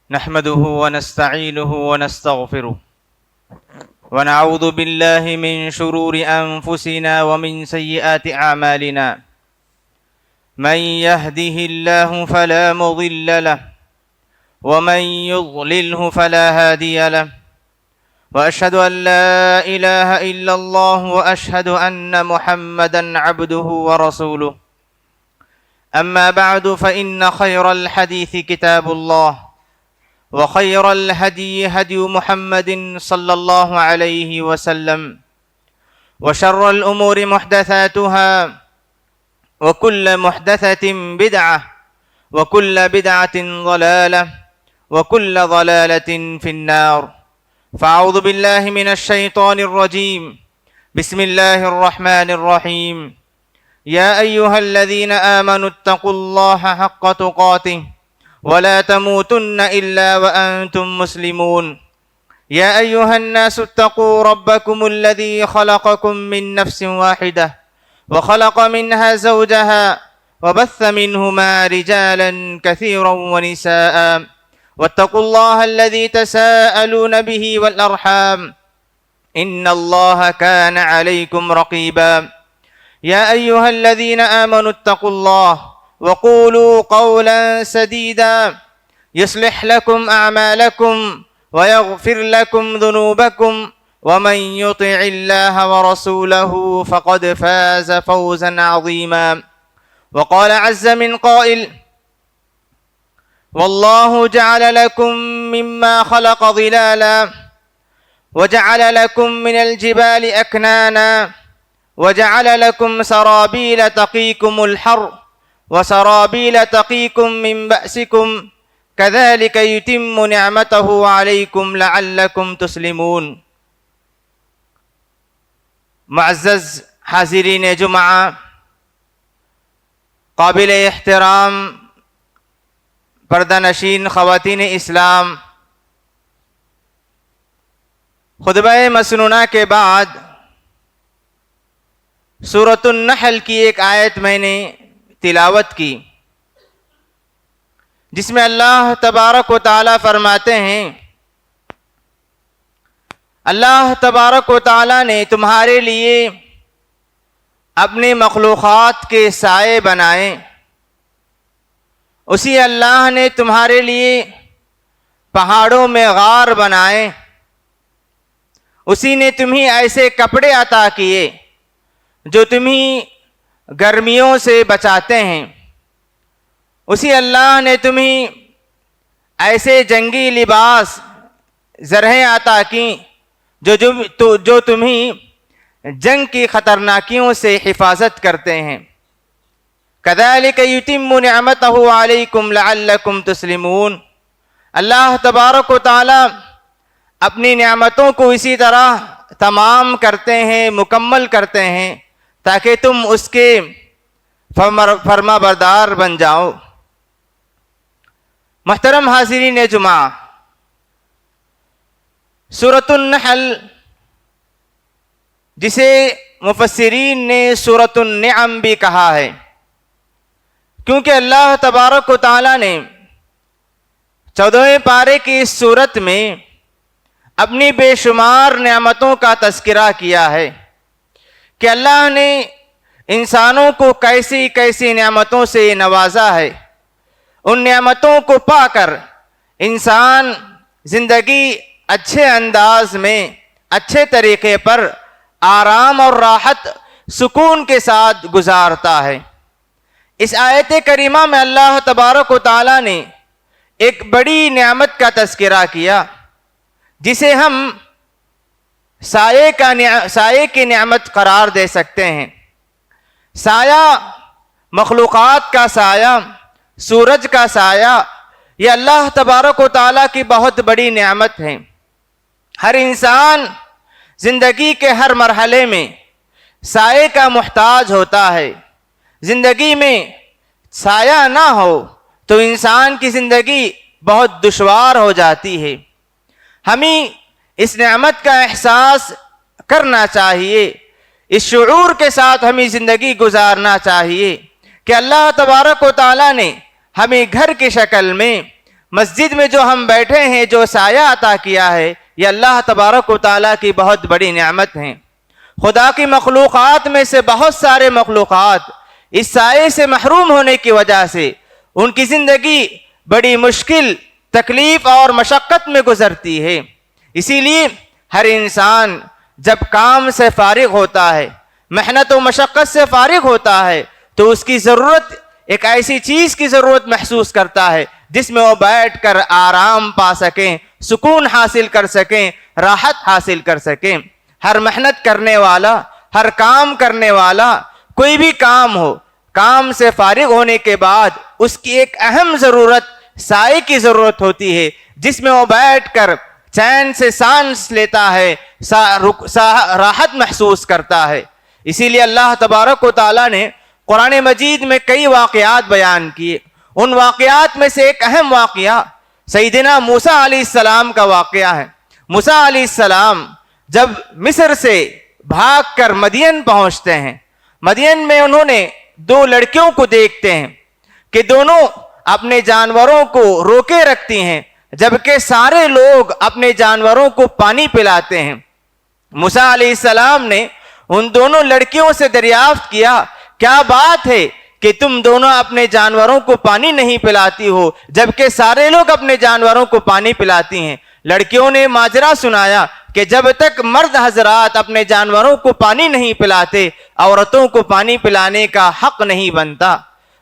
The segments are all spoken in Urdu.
نحمده ونستعينه ونستغفره ونعوذ بالله من شرور أنفسنا ومن سيئات أعمالنا. من يهده الله فلا مضل له ومن يضلله فلا هادي له، وأشهد أن لا إله إلا الله وأشهد أن محمدا عبده ورسوله. أما بعد فإن خير الحديث كتاب الله، وخير الهدي هدي محمد صلى الله عليه وسلم، وشر الأمور محدثاتها، وكل محدثة بدعة، وكل بدعة ضلالة، وكل ضلالة في النار. فأعوذ بالله من الشيطان الرجيم. بسم الله الرحمن الرحيم. يا أيها الذين آمنوا اتقوا الله حق تقاته ولا تموتن إلا وأنتم مسلمون. يا أيها الناس اتقوا ربكم الذي خلقكم من نفس واحدة وخلق منها زوجها وبث منهما رجالا كثيرا ونساء، واتقوا الله الذي تساءلون به والأرحام إن الله كان عليكم رقيبا. يا أيها الذين آمنوا اتقوا الله وقولوا قولا سديدا يصلح لكم أعمالكم ويغفر لكم ذنوبكم، ومن يطع الله ورسوله فقد فاز فوزا عظيما. وقال عز من قائل: والله جعل لكم مما خلق ظلالا وجعل لكم من الجبال أكنانا وجعل لكم سرابيل تقيكم الحر وسرابيل تقيكم من بأسكم كذلك يتم نعمته عليكم لعلكم تسلمون. معزز حاضرین جمعہ، قابل احترام پردہ نشین خواتین اسلام، خطبہ مسنونہ کے بعد سورۃ النحل کی ایک آیت میں نے تلاوت کی، جس میں اللہ تبارک و تعالی فرماتے ہیں: اللہ تبارک و تعالی نے تمہارے لیے اپنے مخلوقات کے سائے بنائے، اسی اللہ نے تمہارے لیے پہاڑوں میں غار بنائے، اسی نے تمہیں ایسے کپڑے عطا کیے جو تمہیں گرمیوں سے بچاتے ہیں، اسی اللہ نے تمہیں ایسے جنگی لباس زرہیں عطا کی جو تمہیں جنگ کی خطرناکیوں سے حفاظت کرتے ہیں۔ کذالک یتم نعمتہ علیکم لعلکم تسلمون۔ اللہ تبارک و تعالی اپنی نعمتوں کو اسی طرح تمام کرتے ہیں، مکمل کرتے ہیں، تاکہ تم اس کے فرما بردار بن جاؤ۔ محترم حاضرین جمعہ، سورۃ النحل، جسے مفسرین نے سورۃ النعم بھی کہا ہے، کیونکہ اللہ تبارک و تعالی نے 14ویں پارے کی اس سورت میں اپنی بے شمار نعمتوں کا تذکرہ کیا ہے کہ اللہ نے انسانوں کو کیسی کیسی نعمتوں سے نوازا ہے۔ ان نعمتوں کو پا کر انسان زندگی اچھے انداز میں، اچھے طریقے پر آرام اور راحت، سکون کے ساتھ گزارتا ہے۔ اس آیت کریمہ میں اللہ تبارک و تعالی نے ایک بڑی نعمت کا تذکرہ کیا، جسے ہم سائے کی نعمت قرار دے سکتے ہیں۔ سایہ، مخلوقات کا سایہ، سورج کا سایہ، یہ اللہ تبارک و تعالیٰ کی بہت بڑی نعمت ہے۔ ہر انسان زندگی کے ہر مرحلے میں سائے کا محتاج ہوتا ہے۔ زندگی میں سایہ نہ ہو تو انسان کی زندگی بہت دشوار ہو جاتی ہے۔ ہمیں اس نعمت کا احساس کرنا چاہیے، اس شعور کے ساتھ ہمیں زندگی گزارنا چاہیے کہ اللہ تبارک و تعالیٰ نے ہمیں گھر کی شکل میں، مسجد میں جو ہم بیٹھے ہیں، جو سایہ عطا کیا ہے، یہ اللہ تبارک و تعالیٰ کی بہت بڑی نعمت ہیں۔ خدا کی مخلوقات میں سے بہت سارے مخلوقات اس سائے سے محروم ہونے کی وجہ سے ان کی زندگی بڑی مشکل، تکلیف اور مشقت میں گزرتی ہے۔ اسی لیے ہر انسان جب کام سے فارغ ہوتا ہے، محنت و مشقت سے فارغ ہوتا ہے، تو اس کی ضرورت ایک ایسی چیز کی ضرورت محسوس کرتا ہے جس میں وہ بیٹھ کر آرام پا سکیں، سکون حاصل کر سکیں، راحت حاصل کر سکیں۔ ہر محنت کرنے والا، ہر کام کرنے والا، کوئی بھی کام ہو، کام سے فارغ ہونے کے بعد اس کی ایک اہم ضرورت سائے کی ضرورت ہوتی ہے، جس میں وہ بیٹھ کر چین سے سانس لیتا ہے، راحت محسوس کرتا ہے۔ اسی لیے اللہ تبارک و تعالیٰ نے قرآن مجید میں کئی واقعات بیان کیے۔ ان واقعات میں سے ایک اہم واقعہ سیدنا موسیٰ علیہ السلام کا واقعہ ہے۔ موسیٰ علیہ السلام جب مصر سے بھاگ کر مدین پہنچتے ہیں، مدین میں انہوں نے دو لڑکیوں کو دیکھتے ہیں کہ دونوں اپنے جانوروں کو روکے رکھتی ہیں، جبکہ سارے لوگ اپنے جانوروں کو پانی پلاتے ہیں۔ موسیٰ علیہ السلام نے ان دونوں لڑکیوں سے دریافت کیا، کیا بات ہے کہ تم دونوں اپنے جانوروں کو پانی نہیں پلاتی ہو جبکہ سارے لوگ اپنے جانوروں کو پانی پلاتی ہیں؟ لڑکیوں نے ماجرا سنایا کہ جب تک مرد حضرات اپنے جانوروں کو پانی نہیں پلاتے، عورتوں کو پانی پلانے کا حق نہیں بنتا۔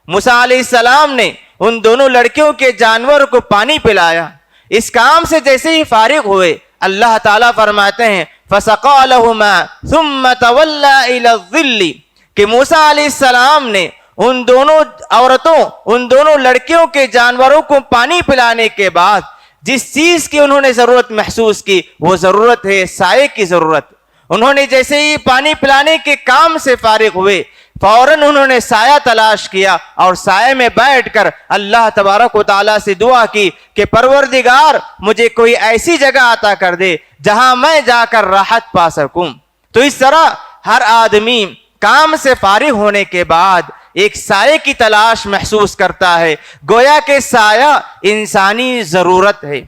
موسیٰ علیہ السلام نے ان دونوں لڑکیوں کے جانور کو پانی پلایا۔ اس کام سے جیسے ہی فارغ ہوئے، اللہ تعالیٰ فرماتے ہیں فَسَقَىٰ لَهُمَا ثُمَّ تَوَلَّىٰ إِلَى الظِّلِّ کہ موسیٰ علیہ السلام نے ان دونوں عورتوں، ان دونوں لڑکیوں کے جانوروں کو پانی پلانے کے بعد جس چیز کی انہوں نے ضرورت محسوس کی، وہ ضرورت ہے سائے کی ضرورت۔ انہوں نے جیسے ہی پانی پلانے کے کام سے فارغ ہوئے، فوراً انہوں نے سایہ تلاش کیا اور سائے میں بیٹھ کر اللہ تبارک و تعالیٰ سے دعا کی کہ پروردگار مجھے کوئی ایسی جگہ عطا کر دے جہاں میں جا کر راحت پا سکوں۔ تو اس طرح ہر آدمی کام سے فارغ ہونے کے بعد ایک سائے کی تلاش محسوس کرتا ہے، گویا کہ سایہ انسانی ضرورت ہے۔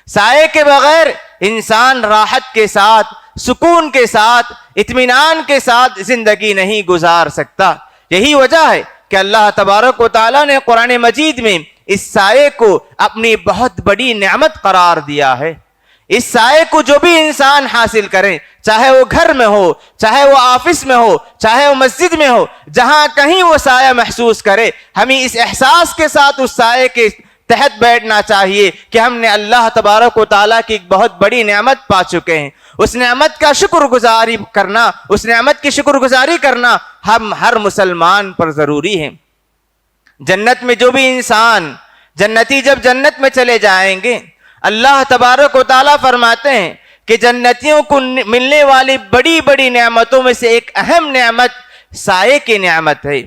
سائے کے بغیر انسان راحت کے ساتھ، سکون کے ساتھ، اطمینان کے ساتھ زندگی نہیں گزار سکتا۔ یہی وجہ ہے کہ اللہ تبارک و تعالیٰ نے قرآن مجید میں اس سائے کو اپنی بہت بڑی نعمت قرار دیا ہے۔ اس سائے کو جو بھی انسان حاصل کرے، چاہے وہ گھر میں ہو، چاہے وہ آفس میں ہو، چاہے وہ مسجد میں ہو، جہاں کہیں وہ سایہ محسوس کرے، ہمیں اس احساس کے ساتھ اس سائے کے تحت بیٹھنا چاہیے کہ ہم نے اللہ تبارک و تعالیٰ کی ایک بہت بڑی نعمت پا چکے ہیں۔ اس نعمت کا شکر گزاری کرنا، اس نعمت کی شکر گزاری کرنا ہم ہر مسلمان پر ضروری ہے۔ جنت میں جو بھی انسان، جنتی جب جنت میں چلے جائیں گے، اللہ تبارک و تعالیٰ فرماتے ہیں کہ جنتیوں کو ملنے والی بڑی بڑی نعمتوں میں سے ایک اہم نعمت سائے کی نعمت ہے۔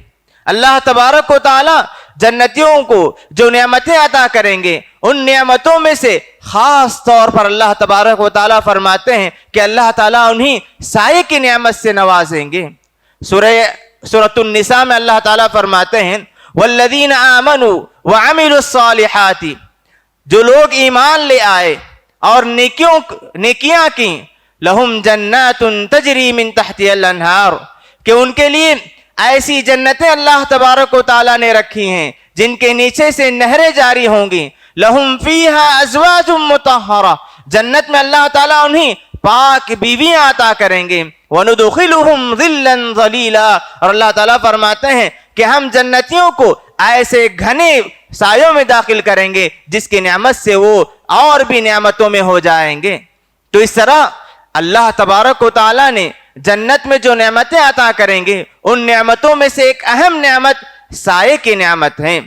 اللہ تبارک و تعالیٰ جنتیوں کو جو نعمتیں عطا کریں گے، ان نعمتوں میں سے خاص طور پر اللہ تبارک و تعالیٰ فرماتے ہیں کہ اللہ تعالیٰ انہیں سائے کی نعمت سے نوازیں گے۔ سورۃ النساء میں اللہ تعالیٰ فرماتے ہیں والذین آمنوا وعملوا الصالحات، جو لوگ ایمان لے آئے اور نیکیاں کی، لہم جنات تجری من تحتها الانہار، کہ ان کے لیے ایسی جنتیں اللہ تبارک و تعالیٰ نے رکھی ہیں جن کے نیچے سے نہریں جاری ہوں گی، لہم فیہا ازواج مطہرہ، جنت میں اللہ تعالیٰ انہیں پاک بیویاں عطا کریں گے، وندخلہم ظلا ظلیلا، اور اللہ تعالیٰ فرماتے ہیں کہ ہم جنتیوں کو ایسے گھنے سایوں میں داخل کریں گے جس کی نعمت سے وہ اور بھی نعمتوں میں ہو جائیں گے۔ تو اس طرح اللہ تبارک و تعالیٰ نے جنت میں جو نعمتیں عطا کریں گے، ان نعمتوں میں سے ایک اہم نعمت سائے کی نعمت ہے۔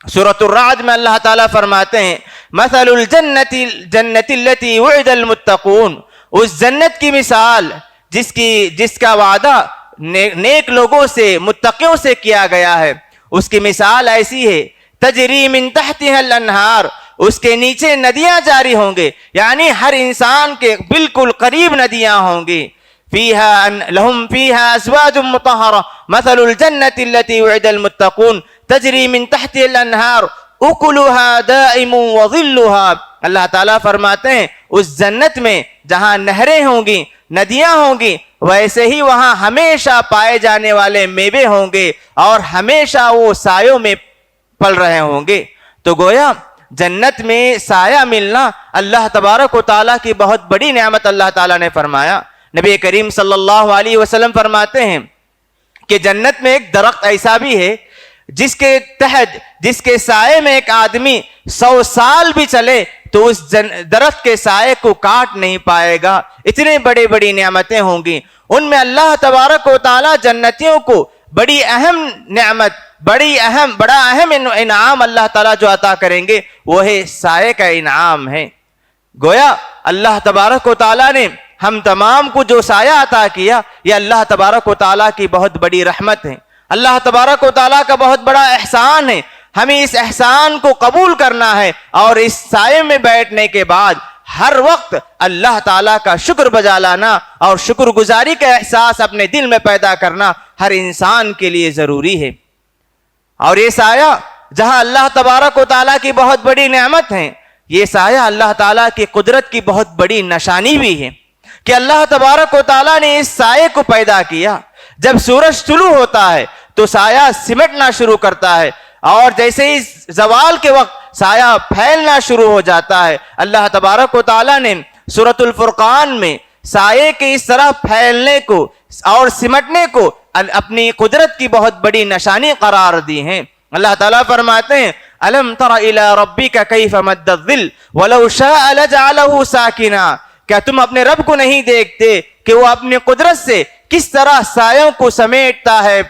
سورۃ الرعد میں اللہ تعالیٰ فرماتے ہیں مثل الجنت التي وعد المتقون، اس جنت کی مثال جس کا وعدہ نیک لوگوں سے، متقیوں سے کیا گیا ہے، اس کی مثال ایسی ہے تجری من تحتها الانہار، اس کے نیچے ندیاں جاری ہوں گے، یعنی ہر انسان کے بالکل قریب ندیاں ہوں گی۔ لہم فیہا ازواج مطہرہ مثل الجنت التي وعد المتقون تجری من تحتها الانہار اکلها دائم وظلها، اللہ تعالیٰ فرماتے ہیں اس جنت میں جہاں نہریں ہوں گی، ندیاں ہوں گی، ویسے ہی وہاں ہمیشہ پائے جانے والے میوے ہوں گے اور ہمیشہ وہ سایوں میں پل رہے ہوں گے۔ تو گویا جنت میں سایہ ملنا اللہ تبارک و تعالیٰ کی بہت بڑی نعمت اللہ تعالیٰ نے فرمایا۔ نبی کریم صلی اللہ علیہ وسلم فرماتے ہیں کہ جنت میں ایک درخت ایسا بھی ہے جس کے تحت، جس کے سائے میں ایک آدمی 100 سال بھی چلے تو اس درخت کے سائے کو کاٹ نہیں پائے گا، اتنے بڑی بڑی نعمتیں ہوں گی۔ ان میں اللہ تبارک و تعالیٰ جنتیوں کو بڑی اہم نعمت، بڑا اہم انعام اللہ تعالیٰ جو عطا کریں گے وہ ہے سائے کا انعام ہے۔ گویا اللہ تبارک و تعالیٰ نے ہم تمام کو جو سایہ عطا کیا، یہ اللہ تبارک و تعالیٰ کی بہت بڑی رحمت ہے، اللہ تبارک و تعالیٰ کا بہت بڑا احسان ہے۔ ہمیں اس احسان کو قبول کرنا ہے اور اس سائے میں بیٹھنے کے بعد ہر وقت اللہ تعالیٰ کا شکر بجا لانا اور شکر گزاری کا احساس اپنے دل میں پیدا کرنا ہر انسان کے لیے ضروری ہے۔ اور یہ سایہ جہاں اللہ تبارک و تعالیٰ کی بہت بڑی نعمت ہے، یہ سایہ اللہ تعالیٰ کی قدرت کی بہت بڑی نشانی بھی ہے کہ اللہ تبارک و تعالیٰ نے اس سائے کو پیدا کیا۔ جب سورج طلوع ہوتا ہے تو سایہ سمٹنا شروع کرتا ہے، اور جیسے ہی زوال کے وقت سایہ پھیلنا شروع ہو جاتا ہے۔ اللہ تبارک و تعالیٰ نے سورۃ الفرقان میں سائے کے اس طرح پھیلنے کو اور سمٹنے کو اپنی قدرت کی بہت بڑی نشانی قرار دی ہیں۔ اللہ تعالیٰ فرماتے ہیں الم تر الی ربک کیف مد الظل ولو شاء لجعلہ ساکنا، کیا تم اپنے رب کو نہیں دیکھتے کہ وہ اپنی قدرت سے کس طرح سایوں کو سمیٹتا ہے،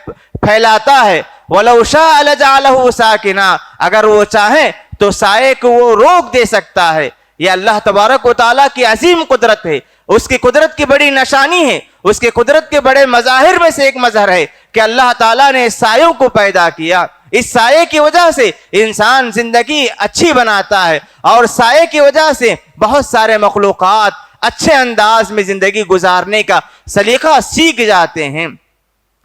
پھیلاتا ہے۔ وَلَوْ شَاءَ لَجَعَلَهُ سَاكِنًا، اگر وہ چاہے تو سائے کو وہ روک دے سکتا ہے۔ یہ اللہ تبارک و تعالیٰ کی عظیم قدرت ہے، اس کی قدرت کی بڑی نشانی ہے، اس کی قدرت کے بڑے مظاہر میں سے ایک مظہر ہے کہ اللہ تعالیٰ نے سایوں کو پیدا کیا۔ اس سائے کی وجہ سے انسان زندگی اچھی بناتا ہے اور سائے کی وجہ سے بہت سارے مخلوقات اچھے انداز میں زندگی گزارنے کا سلیقہ سیکھ جاتے ہیں۔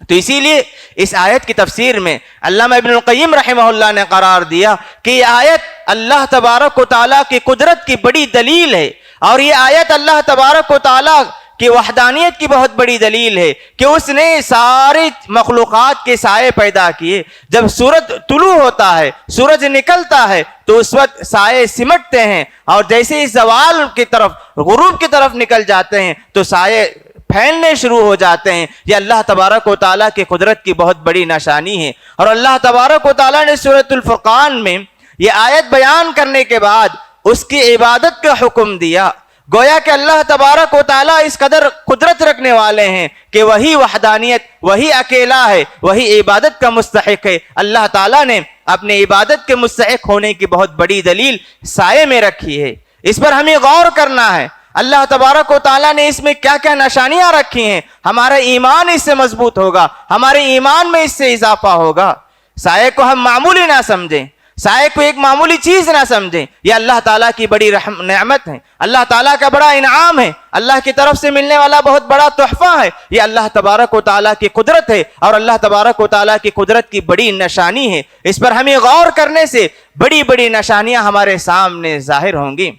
تو اسی لیے اس آیت کی تفسیر میں علامہ ابن القیم رحمہ اللہ نے قرار دیا کہ یہ آیت اللہ تبارک و تعالیٰ کی قدرت کی بڑی دلیل ہے، اور یہ آیت اللہ تبارک و تعالیٰ کی وحدانیت کی بہت بڑی دلیل ہے کہ اس نے ساری مخلوقات کے سائے پیدا کیے۔ جب سورج طلوع ہوتا ہے، سورج نکلتا ہے تو اس وقت سائے سمٹتے ہیں، اور جیسے ہی زوال کی طرف، غروب کی طرف نکل جاتے ہیں تو سائے پھیلنے شروع ہو جاتے ہیں۔ یہ اللہ تبارک و تعالیٰ کی قدرت کی بہت بڑی نشانی ہے۔ اور اللہ تبارک و تعالیٰ نے سورۃ الفرقان میں یہ آیت بیان کرنے کے بعد اس کی عبادت کا حکم دیا۔ گویا کہ اللہ تبارک و تعالیٰ اس قدر قدرت رکھنے والے ہیں کہ وہی وحدانیت، وہی اکیلا ہے، وہی عبادت کا مستحق ہے۔ اللہ تعالیٰ نے اپنے عبادت کے مستحق ہونے کی بہت بڑی دلیل سائے میں رکھی ہے۔ اس پر ہمیں غور کرنا ہے، اللہ تبارک و تعالیٰ نے اس میں کیا کیا نشانیاں رکھی ہیں۔ ہمارا ایمان اس سے مضبوط ہوگا، ہمارے ایمان میں اس سے اضافہ ہوگا۔ سائے کو ہم معمولی نہ سمجھیں، سائے کو ایک معمولی چیز نہ سمجھیں، یہ اللہ تعالیٰ کی بڑی نعمت ہے، اللہ تعالیٰ کا بڑا انعام ہے، اللہ کی طرف سے ملنے والا بہت بڑا تحفہ ہے۔ یہ اللہ تبارک و تعالیٰ کی قدرت ہے، اور اللہ تبارک و تعالیٰ کی قدرت کی بڑی نشانی ہے۔ اس پر ہمیں غور کرنے سے بڑی بڑی نشانیاں ہمارے سامنے ظاہر ہوں گی۔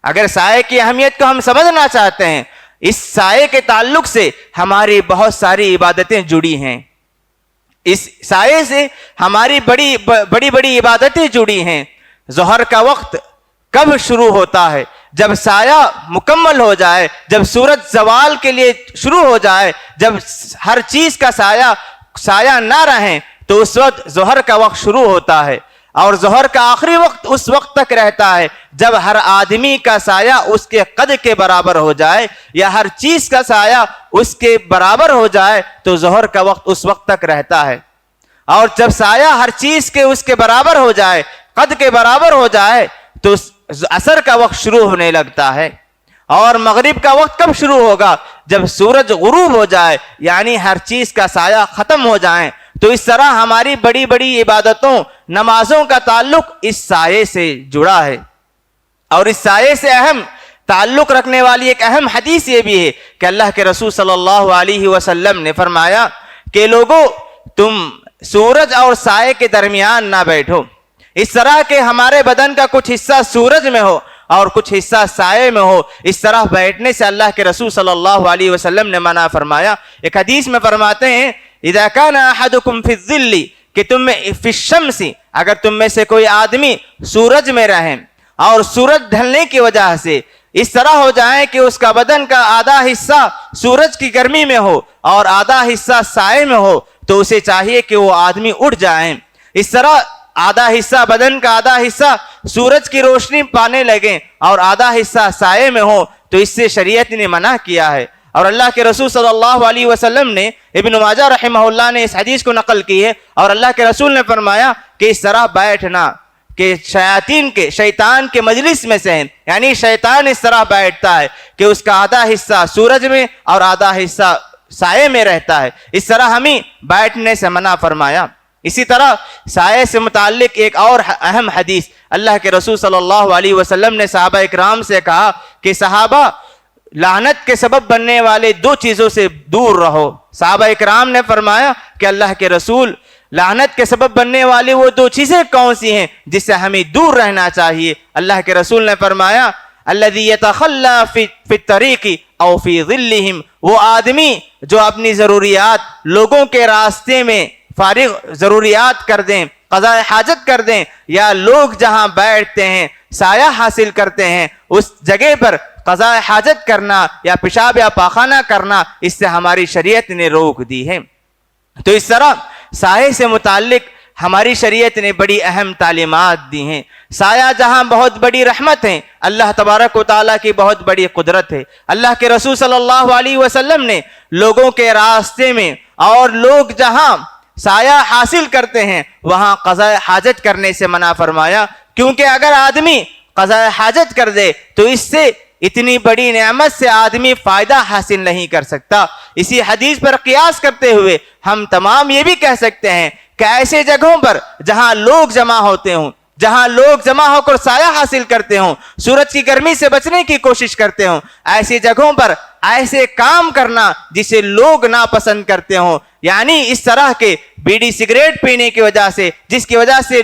اگر سائے کی اہمیت کو ہم سمجھنا چاہتے ہیں، اس سائے کے تعلق سے ہماری بہت ساری عبادتیں جڑی ہیں، اس سائے سے ہماری بڑی بڑی عبادتیں جڑی ہیں۔ ظہر کا وقت کب شروع ہوتا ہے؟ جب سایہ مکمل ہو جائے، جب سورج زوال کے لیے شروع ہو جائے، جب ہر چیز کا سایہ نہ رہیں تو اس وقت ظہر کا وقت شروع ہوتا ہے، اور ظہر کا آخری وقت اس وقت تک رہتا ہے جب ہر آدمی کا سایہ اس کے قد کے برابر ہو جائے، یا ہر چیز کا سایہ اس کے برابر ہو جائے تو ظہر کا وقت اس وقت تک رہتا ہے۔ اور جب سایہ ہر چیز کے اس کے برابر ہو جائے، قد کے برابر ہو جائے، تو عصر کا وقت شروع ہونے لگتا ہے۔ اور مغرب کا وقت کب شروع ہوگا؟ جب سورج غروب ہو جائے، یعنی ہر چیز کا سایہ ختم ہو جائے۔ تو اس طرح ہماری بڑی بڑی عبادتوں، نمازوں کا تعلق اس سائے سے جڑا ہے۔ اور اس سائے سے اہم تعلق رکھنے والی ایک اہم حدیث یہ بھی ہے کہ اللہ کے رسول صلی اللہ علیہ وسلم نے فرمایا کہ لوگو، تم سورج اور سائے کے درمیان نہ بیٹھو، اس طرح کہ ہمارے بدن کا کچھ حصہ سورج میں ہو اور کچھ حصہ سائے میں ہو، اس طرح بیٹھنے سے اللہ کے رسول صلی اللہ علیہ وسلم نے منع فرمایا۔ ایک حدیث میں فرماتے ہیں اذا كان احدكم في الظل، کہ تم میں فی الشمس، اگر تم میں سے کوئی آدمی سورج میں رہیں اور سورج ڈھلنے کی وجہ سے اس طرح ہو جائے کہ اس کا بدن کا آدھا حصہ سورج کی گرمی میں ہو اور آدھا حصہ سائے میں ہو، تو اسے چاہیے کہ وہ آدمی اٹھ جائیں۔ اس طرح آدھا حصہ بدن کا آدھا حصہ سورج کی روشنی پانے لگیں اور آدھا حصہ سائے میں ہو، تو اس سے شریعت نے منع کیا ہے۔ اور اللہ کے رسول صلی اللہ علیہ وسلم نے، ابن ماجہ رحمہ اللہ نے اس حدیث کو نقل کی ہے، اور اللہ کے رسول نے فرمایا کہ اس طرح بیٹھنا کہ شیطان کے مجلس میں سے ہیں، یعنی شیطان اس طرح بیٹھتا ہے کہ اس کا آدھا حصہ سورج میں اور آدھا حصہ سائے میں رہتا ہے، اس طرح ہمیں بیٹھنے سے منع فرمایا۔ اسی طرح سائے سے متعلق ایک اور اہم حدیث، اللہ کے رسول صلی اللہ علیہ وسلم نے صحابہ اکرام سے کہا کہ صحابہ، لعنت کے سبب بننے والے دو چیزوں سے دور رہو۔ صحابہ اکرام نے فرمایا کہ اللہ کے رسول، لعنت کے سبب بننے والی وہ دو چیزیں کون سی ہیں جس سے ہمیں دور رہنا چاہیے؟ اللہ کے رسول نے فرمایا الذی یتخلی فی الطریق او فی ظلہم، وہ آدمی جو اپنی ضروریات لوگوں کے راستے میں فارغ ضروریات کر دیں، قضاء حاجت کر دیں، یا لوگ جہاں بیٹھتے ہیں سایہ حاصل کرتے ہیں اس جگہ پر قضاء حاجت کرنا یا پیشاب یا پاخانہ کرنا، اس سے ہماری شریعت نے روک دی ہے۔ تو اس طرح سائے سے متعلق ہماری شریعت نے بڑی اہم تعلیمات دی ہیں۔ سایہ جہاں بہت بڑی رحمت ہے، اللہ تبارک و تعالیٰ کی بہت بڑی قدرت ہے۔ اللہ کے رسول صلی اللہ علیہ وسلم نے لوگوں کے راستے میں اور لوگ جہاں سایہ حاصل کرتے ہیں وہاں قضاء حاجت کرنے سے منع فرمایا، کیونکہ اگر آدمی قضاء حاجت کر دے تو اس سے اتنی بڑی نعمت سے آدمی فائدہ حاصل نہیں کر سکتا۔ اسی حدیث پر قیاس کرتے ہوئے ہم تمام یہ بھی کہہ سکتے ہیں کہ ایسے جگہوں پر جہاں لوگ جمع ہوتے ہوں، جہاں لوگ جمع ہو کر سایہ حاصل کرتے ہوں، سورج کی گرمی سے بچنے کی کوشش کرتے ہوں، ایسی جگہوں پر ایسے کام کرنا جسے لوگ ناپسند کرتے ہوں، یعنی اس طرح کے بیڑی سگریٹ پینے کی وجہ سے، جس کی وجہ سے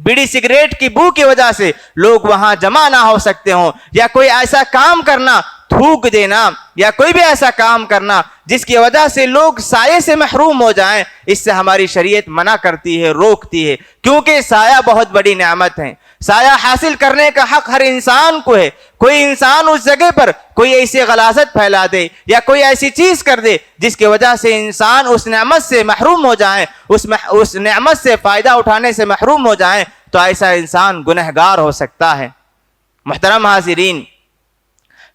بیڑی سگریٹ کی بو کی وجہ سے لوگ وہاں جمع نہ ہو سکتے ہوں، یا کوئی ایسا کام کرنا، تھوک دینا یا کوئی بھی ایسا کام کرنا جس کی وجہ سے لوگ سائے سے محروم ہو جائیں، اس سے ہماری شریعت منع کرتی ہے، روکتی ہے، کیونکہ سایہ بہت بڑی نعمت ہے۔ سایہ حاصل کرنے کا حق ہر انسان کو ہے۔ کوئی انسان اس جگہ پر کوئی ایسی غلاظت پھیلا دے یا کوئی ایسی چیز کر دے جس کی وجہ سے انسان اس نعمت سے محروم ہو جائیں، اس نعمت سے فائدہ اٹھانے سے محروم ہو جائیں، تو ایسا انسان گنہگار ہو سکتا ہے۔ محترم حاضرین،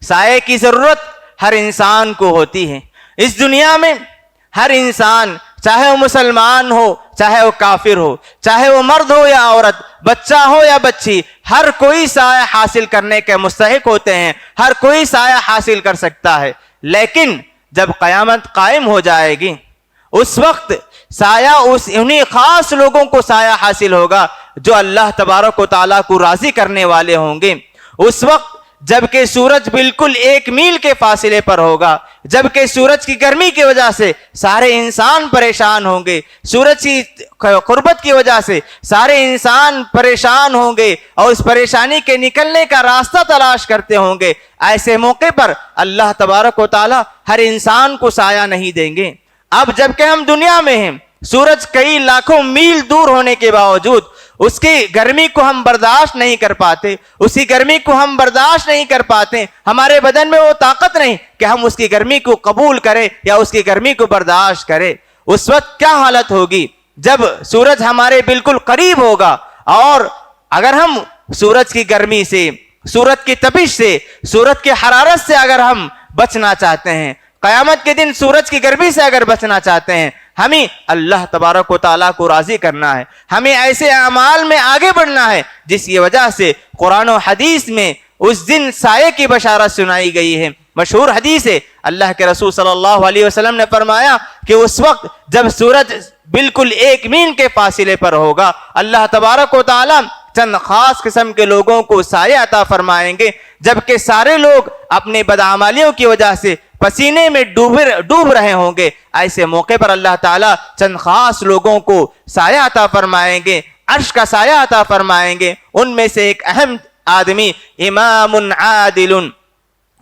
سائے کی ضرورت ہر انسان کو ہوتی ہے۔ اس دنیا میں ہر انسان، چاہے وہ مسلمان ہو چاہے وہ کافر ہو، چاہے وہ مرد ہو یا عورت، بچہ ہو یا بچی، ہر کوئی سایہ حاصل کرنے کے مستحق ہوتے ہیں، ہر کوئی سایہ حاصل کر سکتا ہے۔ لیکن جب قیامت قائم ہو جائے گی اس وقت سایہ انہی خاص لوگوں کو سایہ حاصل ہوگا جو اللہ تبارک و تعالیٰ کو راضی کرنے والے ہوں گے۔ اس وقت جبکہ سورج بالکل 1 میل کے فاصلے پر ہوگا، جبکہ سورج کی گرمی کی وجہ سے سارے انسان پریشان ہوں گے، سورج کی قربت کی وجہ سے سارے انسان پریشان ہوں گے اور اس پریشانی کے نکلنے کا راستہ تلاش کرتے ہوں گے۔ ایسے موقع پر اللہ تبارک و تعالی ہر انسان کو سایہ نہیں دیں گے۔ اب جبکہ ہم دنیا میں ہیں، سورج کئی لاکھوں میل دور ہونے کے باوجود اس کی گرمی کو ہم برداشت نہیں کر پاتے، اسی گرمی کو ہم برداشت نہیں کر پاتے، ہمارے بدن میں وہ طاقت نہیں کہ ہم اس کی گرمی کو قبول کریں یا اس کی گرمی کو برداشت کریں۔ اس وقت کیا حالت ہوگی جب سورج ہمارے بالکل قریب ہوگا، اور اگر ہم سورج کی گرمی سے، سورج کی تپش سے، سورج کی حرارت سے اگر ہم بچنا چاہتے ہیں، قیامت کے دن سورج کی گرمی سے اگر بچنا چاہتے ہیں، ہمیں اللہ تبارک و تعالیٰ کو راضی کرنا ہے، ہمیں ایسے اعمال میں آگے بڑھنا ہے جس کی وجہ سے قرآن و حدیث میں اس دن سائے کی بشارت سنائی گئی ہے۔ مشہور حدیث ہے، اللہ کے رسول صلی اللہ علیہ وسلم نے فرمایا کہ اس وقت جب سورج بالکل 1 میل کے فاصلے پر ہوگا، اللہ تبارک و تعالیٰ چند خاص قسم کے لوگوں کو سایہ عطا فرمائیں گے، جبکہ سارے لوگ اپنے بدعمالیوں کی وجہ سے پسینے میں ڈوب رہے ہوں گے۔ ایسے موقع پر اللہ تعالیٰ چند خاص لوگوں کو سایہ عطا فرمائیں گے، عرش کا سایہ عطا فرمائیں گے۔ ان میں سے ایک اہم آدمی امام عادل،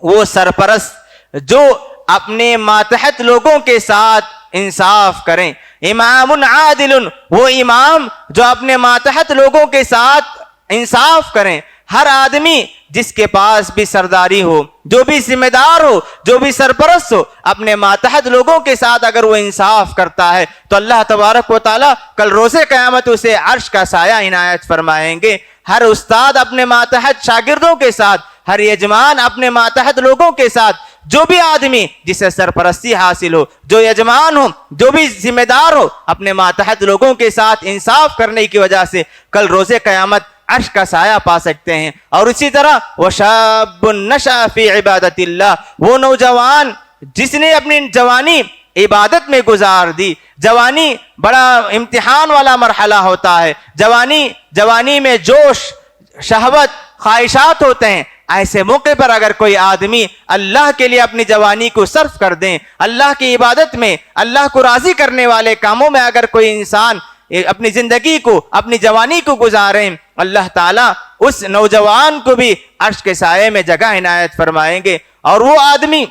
وہ سرپرست جو اپنے ماتحت لوگوں کے ساتھ انصاف کریں۔ امام عادل، وہ امام جو اپنے ماتحت لوگوں کے ساتھ انصاف کریں۔ ہر آدمی جس کے پاس بھی سرداری ہو، جو بھی ذمہ دار ہو، جو بھی سرپرست ہو، اپنے ماتحت لوگوں کے ساتھ اگر وہ انصاف کرتا ہے تو اللہ تبارک و تعالیٰ کل روز قیامت اسے عرش کا سایہ عنایت فرمائیں گے۔ ہر استاد اپنے ماتحت شاگردوں کے ساتھ، ہر یجمان اپنے ماتحت لوگوں کے ساتھ، جو بھی آدمی جسے سرپرستی حاصل ہو، جو یجمان ہو، جو بھی ذمہ دار ہو، اپنے ماتحت لوگوں کے ساتھ انصاف کرنے کی وجہ سے کل روز قیامت عرش کا سایہ پا سکتے ہیں۔ اور اسی طرح وَشَابٌ نَشَأَ فِي عِبَادَةِ اللَّهِ، وہ نوجوان جس نے اپنی جوانی عبادت میں گزار دی۔ جوانی بڑا امتحان والا مرحلہ ہوتا ہے۔ جوانی میں جوش، شہوت، خواہشات ہوتے ہیں۔ ایسے موقع پر اگر کوئی آدمی اللہ کے لیے اپنی جوانی کو صرف کر دیں، اللہ کی عبادت میں، اللہ کو راضی کرنے والے کاموں میں اگر کوئی انسان اپنی زندگی کو، اپنی جوانی کو گزاریں، اللہ تعالیٰ اس نوجوان کو بھی عرش کے سائے میں جگہ عنایت فرمائیں گے۔ اور وہ آدمی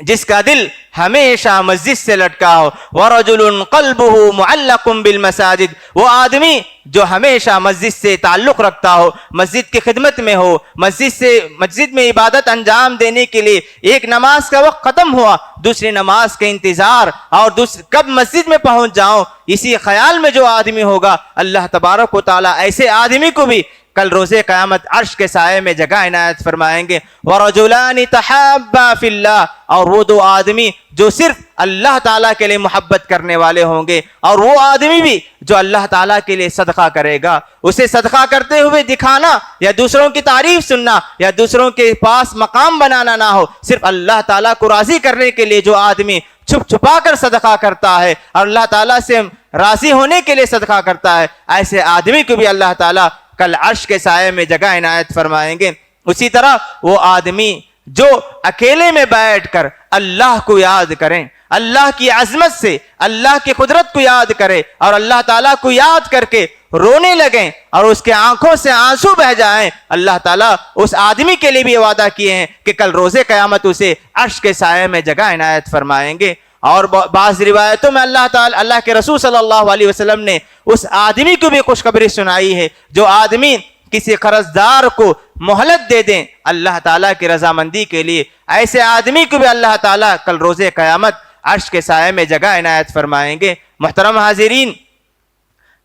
جس کا دل ہمیشہ مسجد سے لٹکا ہو، وَرَجُلٌ قَلْبُهُ مُعَلَّقٌ بِالْمَسَاجِدِ، وہ آدمی جو ہمیشہ مسجد سے تعلق رکھتا ہو، مسجد کی خدمت میں ہو، مسجد میں عبادت انجام دینے کے لیے ایک نماز کا وقت ختم ہوا، دوسری نماز کے انتظار اور کب مسجد میں پہنچ جاؤں، اسی خیال میں جو آدمی ہوگا، اللہ تبارک و تعالیٰ ایسے آدمی کو بھی کل روز قیامت عرش کے سائے میں جگہ عنایت فرمائیں گے۔ وَرَجُلَانِ تَحَابَّا فِي اللَّهِ، اور وہ دو آدمی جو صرف اللہ تعالیٰ کے لیے محبت کرنے والے ہوں گے، اور وہ آدمی بھی جو اللہ تعالیٰ کے لیے صدقہ کرے گا۔ اسے صدقہ کرتے ہوئے دکھانا یا دوسروں کی تعریف سننا یا دوسروں کے پاس مقام بنانا نہ ہو، صرف اللہ تعالیٰ کو راضی کرنے کے لیے جو آدمی چھپ چھپا کر صدقہ کرتا ہے اور اللہ تعالیٰ سے راضی ہونے کے لیے صدقہ کرتا ہے، ایسے آدمی کو بھی اللہ تعالیٰ کل عرش کے سائے میں جگہ عنایت فرمائیں گے۔ اسی طرح وہ آدمی جو اکیلے میں بیٹھ کر اللہ کو یاد کریں، اللہ کی عظمت سے اللہ کی قدرت کو یاد کرے اور اللہ تعالیٰ کو یاد کر کے رونے لگیں اور اس کے آنکھوں سے آنسو بہ جائیں، اللہ تعالیٰ اس آدمی کے لیے بھی وعدہ کیے ہیں کہ کل روز قیامت اسے عرش کے سائے میں جگہ عنایت فرمائیں گے۔ اور بعض روایتوں میں اللہ کے رسول صلی اللہ علیہ وسلم نے اس آدمی کو بھی خوشخبری سنائی ہے جو آدمی کسی قرضدار کو مہلت دے دیں اللہ تعالیٰ کی رضامندی کے لیے، ایسے آدمی کو بھی اللہ تعالیٰ کل روز قیامت عرش کے سائے میں جگہ عنایت فرمائیں گے۔ محترم حاضرین،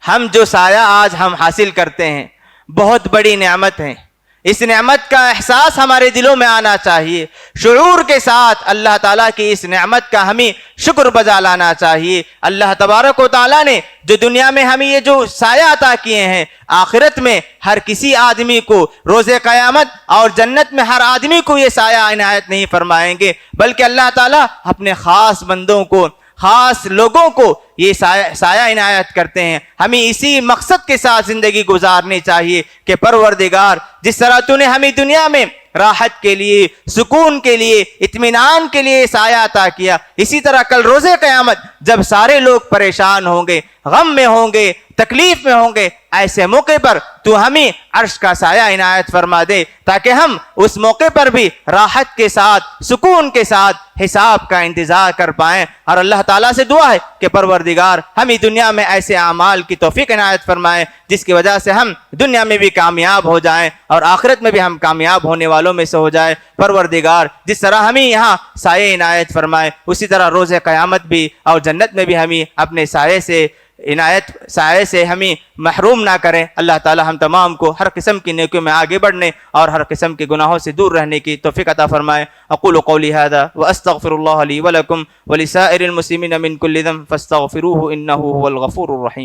ہم جو سایہ آج ہم حاصل کرتے ہیں بہت بڑی نعمت ہے۔ اس نعمت کا احساس ہمارے دلوں میں آنا چاہیے، شعور کے ساتھ اللہ تعالیٰ کی اس نعمت کا ہمیں شکر بجا لانا چاہیے۔ اللہ تبارک و تعالیٰ نے جو دنیا میں ہمیں یہ جو سایہ عطا کیے ہیں، آخرت میں ہر کسی آدمی کو روز قیامت اور جنت میں ہر آدمی کو یہ سایہ عنایت نہیں فرمائیں گے، بلکہ اللہ تعالیٰ اپنے خاص بندوں کو، خاص لوگوں کو یہ سایہ عنایت کرتے ہیں۔ ہمیں اسی مقصد کے ساتھ زندگی گزارنی چاہیے کہ پروردگار جس طرح تو نے ہمیں دنیا میں راحت کے لیے، سکون کے لیے، اطمینان کے لیے سایہ عطا کیا، اسی طرح کل روز قیامت جب سارے لوگ پریشان ہوں گے، غم میں ہوں گے، تکلیف میں ہوں گے، ایسے موقع پر تو ہمیں عرش کا سایہ عنایت فرما دے تاکہ ہم اس موقع پر بھی راحت کے ساتھ، سکون کے ساتھ حساب کا انتظار کر پائیں۔ اور اللہ تعالیٰ سے دعا ہے کہ پروردگار ہمیں دنیا میں ایسے اعمال کی توفیق عنایت فرمائیں جس کی وجہ سے ہم دنیا میں بھی کامیاب ہو جائیں اور آخرت میں بھی ہم کامیاب ہونے والوں میں سے ہو جائیں۔ پروردگار جس طرح ہمیں یہاں سایہ عنایت فرمائے، اسی طرح روز قیامت بھی اور جنت میں بھی ہمیں اپنے سایہ سے ہمیں محروم نہ کریں۔ اللہ تعالی ہم تمام کو ہر قسم کی نیکیوں میں آگے بڑھنے اور ہر قسم کے گناہوں سے دور رہنے کی توفیق عطا فرمائے۔ اقول قولی هذا واستغفر الله لي ولكم ولسائر المسلمين من كل ذنب فاستغفروه انه هو الغفور الرحيم۔